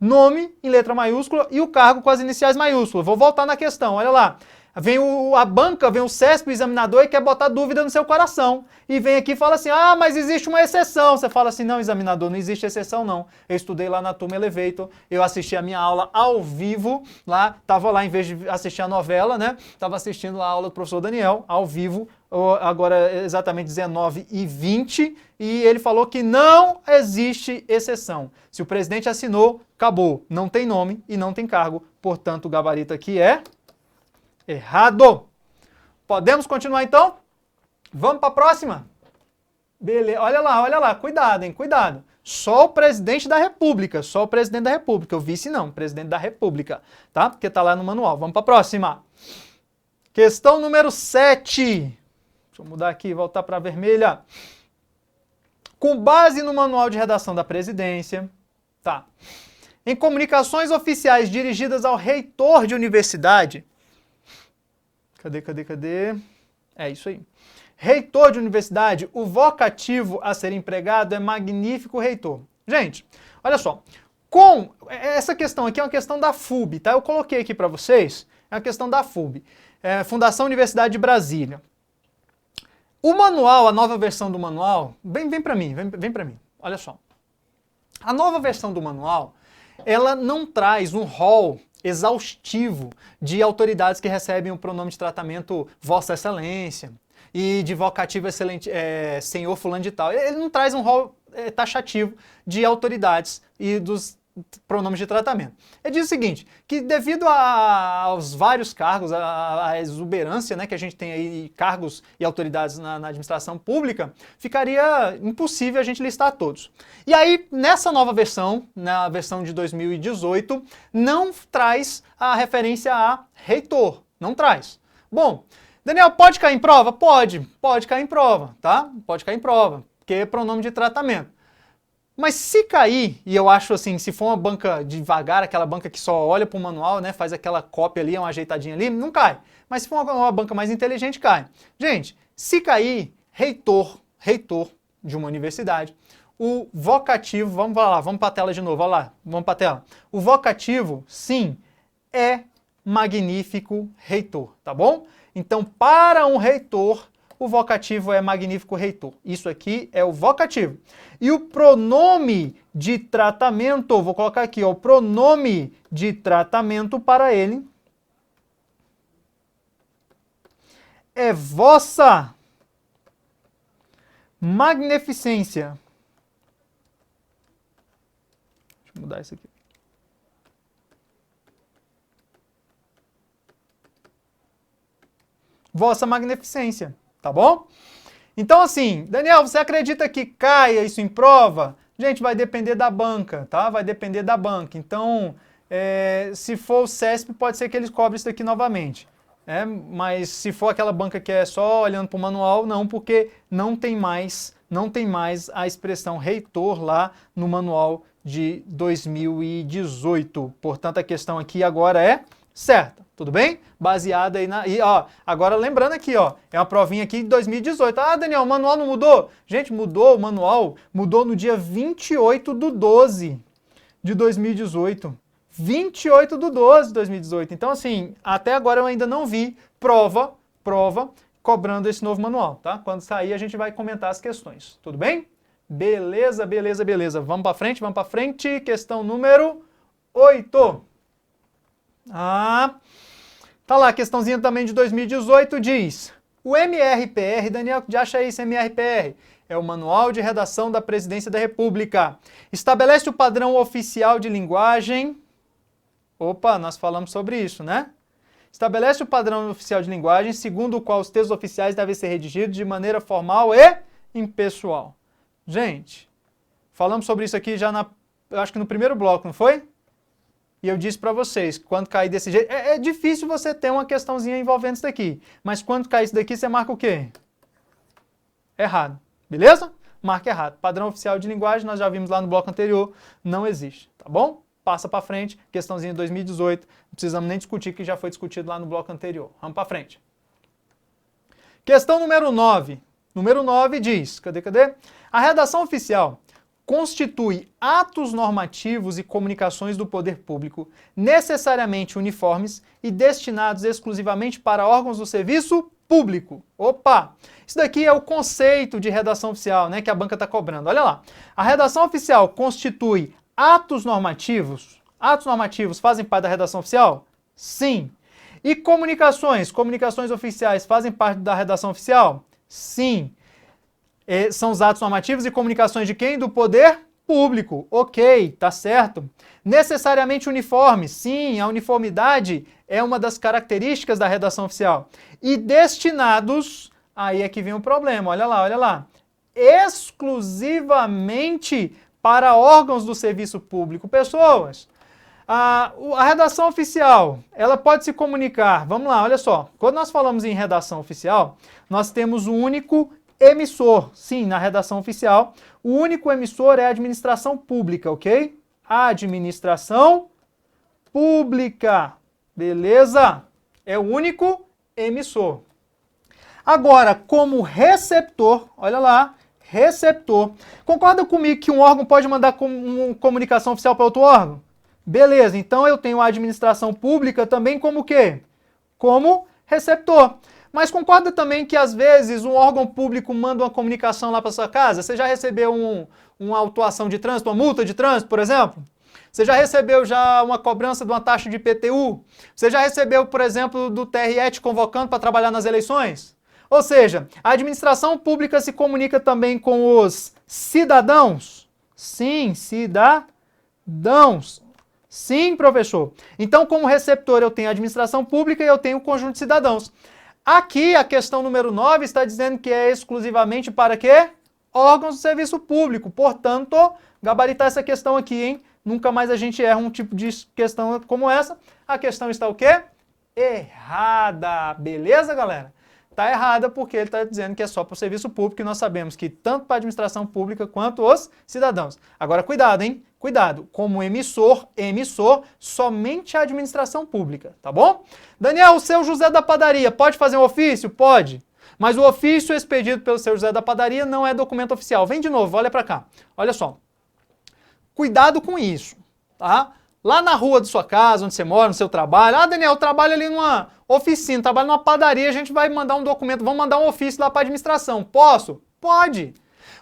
nome em letra maiúscula e o cargo com as iniciais maiúsculas. Vou voltar na questão, olha lá. Vem a banca, vem o CESP, o examinador, e quer botar dúvida no seu coração. E vem aqui e fala assim, ah, mas existe uma exceção. Você fala assim, não, examinador, não existe exceção, não. Eu estudei lá na turma Elevator, eu assisti a minha aula ao vivo, lá, tava lá, em vez de assistir a novela, né, tava assistindo lá a aula do professor Daniel, ao vivo, agora exatamente 19h20, e ele falou que não existe exceção. Se o presidente assinou, acabou. Não tem nome e não tem cargo, portanto o gabarito aqui é... errado. Podemos continuar então? Vamos para a próxima? Beleza, olha lá, cuidado, hein, cuidado. Só o presidente da República, o vice não, presidente da República, tá? Porque tá lá no manual. Vamos para a próxima. Questão número 7. Deixa eu mudar aqui e voltar para a vermelha. Com base no manual de redação da presidência, tá? Em comunicações oficiais dirigidas ao reitor de universidade, Cadê? É isso aí. Reitor de universidade, o vocativo a ser empregado é magnífico reitor. Gente, olha só. Essa questão aqui é uma questão da FUB, tá? Eu coloquei aqui para vocês, é uma questão da FUB. Fundação Universidade de Brasília. O manual, a nova versão do manual, vem para mim, olha só. A nova versão do manual, ela não traz um rol exaustivo de autoridades que recebem o pronome de tratamento Vossa Excelência e de vocativo excelente, senhor fulano de tal. Ele não traz um rol taxativo de autoridades e dos pronomes de tratamento. Ele diz o seguinte, que devido aos vários cargos, à exuberância, né, que a gente tem aí, cargos e autoridades na administração pública, ficaria impossível a gente listar todos. E aí, nessa nova versão, na versão de 2018, não traz a referência a reitor, não traz. Bom, Daniel, pode cair em prova? Pode cair em prova, tá? Pode cair em prova, porque é pronome de tratamento. Mas se cair, e eu acho assim, se for uma banca devagar, aquela banca que só olha para o manual, né, faz aquela cópia ali, uma ajeitadinha ali, não cai. Mas se for uma banca mais inteligente, cai. Gente, se cair, reitor de uma universidade, o vocativo, vamos lá, vamos para a tela de novo, olha lá, vamos para a tela. O vocativo, sim, é magnífico reitor, tá bom? Então, para um reitor, o vocativo é magnífico reitor. Isso aqui é o vocativo. E o pronome de tratamento, vou colocar aqui, ó, o pronome de tratamento para ele é vossa magnificência. Deixa eu mudar isso aqui. Vossa magnificência. Tá bom? Então assim, Daniel, você acredita que caia isso em prova? Gente, vai depender da banca, tá? Vai depender da banca. Então, se for o CESP, pode ser que eles cobrem isso daqui novamente. Mas se for aquela banca que é só olhando para o manual, não, porque não tem mais a expressão reitor lá no manual de 2018. Portanto, a questão aqui agora é certa. Tudo bem? Baseada aí na... E, ó, agora lembrando aqui, ó, é uma provinha aqui de 2018. Ah, Daniel, o manual não mudou? Gente, mudou, o manual mudou no dia 28/12 de 2018. 28/12 de 2018. Então, assim, até agora eu ainda não vi prova cobrando esse novo manual, tá? Quando sair, a gente vai comentar as questões. Tudo bem? Beleza. Vamos para frente. Questão número 8. Tá lá, a questãozinha também de 2018 diz: o MRPR, Daniel, já acha isso, MRPR? É o Manual de Redação da Presidência da República. Estabelece o padrão oficial de linguagem. Opa, nós falamos sobre isso, né? Estabelece o padrão oficial de linguagem, segundo o qual os textos oficiais devem ser redigidos de maneira formal e impessoal. Gente, falamos sobre isso aqui já eu acho que no primeiro bloco, não foi? E eu disse para vocês, quando cair desse jeito, é difícil você ter uma questãozinha envolvendo isso daqui. Mas quando cair isso daqui, você marca o quê? Errado. Beleza? Marca errado. Padrão oficial de linguagem, nós já vimos lá no bloco anterior, não existe. Tá bom? Passa para frente, questãozinha de 2018. Não precisamos nem discutir, que já foi discutido lá no bloco anterior. Vamos para frente. Questão número 9. Número 9 diz, cadê? A redação oficial constitui atos normativos e comunicações do poder público necessariamente uniformes e destinados exclusivamente para órgãos do serviço público. Opa! Isso daqui é o conceito de redação oficial, né, que a banca está cobrando. Olha lá. A redação oficial constitui atos normativos? Atos normativos fazem parte da redação oficial? Sim. E comunicações? Comunicações oficiais fazem parte da redação oficial? Sim. São os atos normativos e comunicações de quem? Do poder público. Ok, tá certo. Necessariamente uniforme. Sim, a uniformidade é uma das características da redação oficial. E destinados, aí é que vem o problema, olha lá. Exclusivamente para órgãos do serviço público. Pessoas, a redação oficial, ela pode se comunicar. Vamos lá, olha só. Quando nós falamos em redação oficial, nós temos um único emissor. Sim, na redação oficial, o único emissor é a administração pública, ok? A administração pública. Beleza? É o único emissor. Agora, como receptor, olha lá, receptor. Concorda comigo que um órgão pode mandar uma comunicação oficial para outro órgão? Beleza, então eu tenho a administração pública também como o quê? Como receptor. Mas concorda também que, às vezes, um órgão público manda uma comunicação lá para sua casa? Você já recebeu uma autuação de trânsito, uma multa de trânsito, por exemplo? Você já recebeu uma cobrança de uma taxa de IPTU? Você já recebeu, por exemplo, do TRE te convocando para trabalhar nas eleições? Ou seja, a administração pública se comunica também com os cidadãos? Sim, cidadãos. Sim, professor. Então, como receptor, eu tenho a administração pública e eu tenho o conjunto de cidadãos. Aqui, a questão número 9 está dizendo que é exclusivamente para quê? Órgãos do serviço público. Portanto, gabaritar essa questão aqui, hein? Nunca mais a gente erra um tipo de questão como essa. A questão está o quê? Errada. Beleza, galera? Está errada porque ele está dizendo que é só para o serviço público e nós sabemos que tanto para a administração pública quanto os cidadãos. Agora, cuidado, hein? Cuidado. Como emissor, somente a administração pública, tá bom? Daniel, o seu José da Padaria pode fazer um ofício? Pode. Mas o ofício expedido pelo seu José da Padaria não é documento oficial. Vem de novo, olha para cá. Olha só. Cuidado com isso, tá? Lá na rua de sua casa, onde você mora, no seu trabalho. Ah, Daniel, eu trabalho ali numa oficina, trabalho numa padaria, a gente vai mandar um documento, vamos mandar um ofício lá para a administração. Posso? Pode.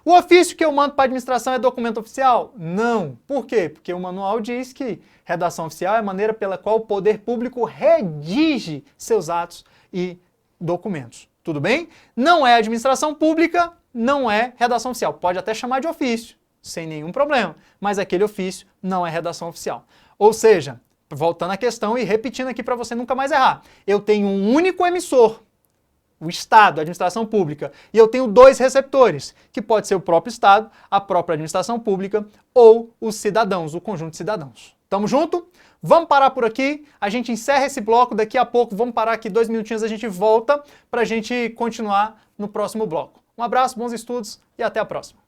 O ofício que eu mando para a administração é documento oficial? Não. Por quê? Porque o manual diz que redação oficial é a maneira pela qual o poder público redige seus atos e documentos. Tudo bem? Não é administração pública, não é redação oficial. Pode até chamar de ofício, sem nenhum problema, mas aquele ofício não é redação oficial. Ou seja, voltando à questão e repetindo aqui para você nunca mais errar, eu tenho um único emissor, o Estado, a administração pública, e eu tenho dois receptores, que pode ser o próprio Estado, a própria administração pública ou os cidadãos, o conjunto de cidadãos. Tamo junto? Vamos parar por aqui, a gente encerra esse bloco, daqui a pouco vamos parar aqui 2 minutinhos, a gente volta para a gente continuar no próximo bloco. Um abraço, bons estudos e até a próxima.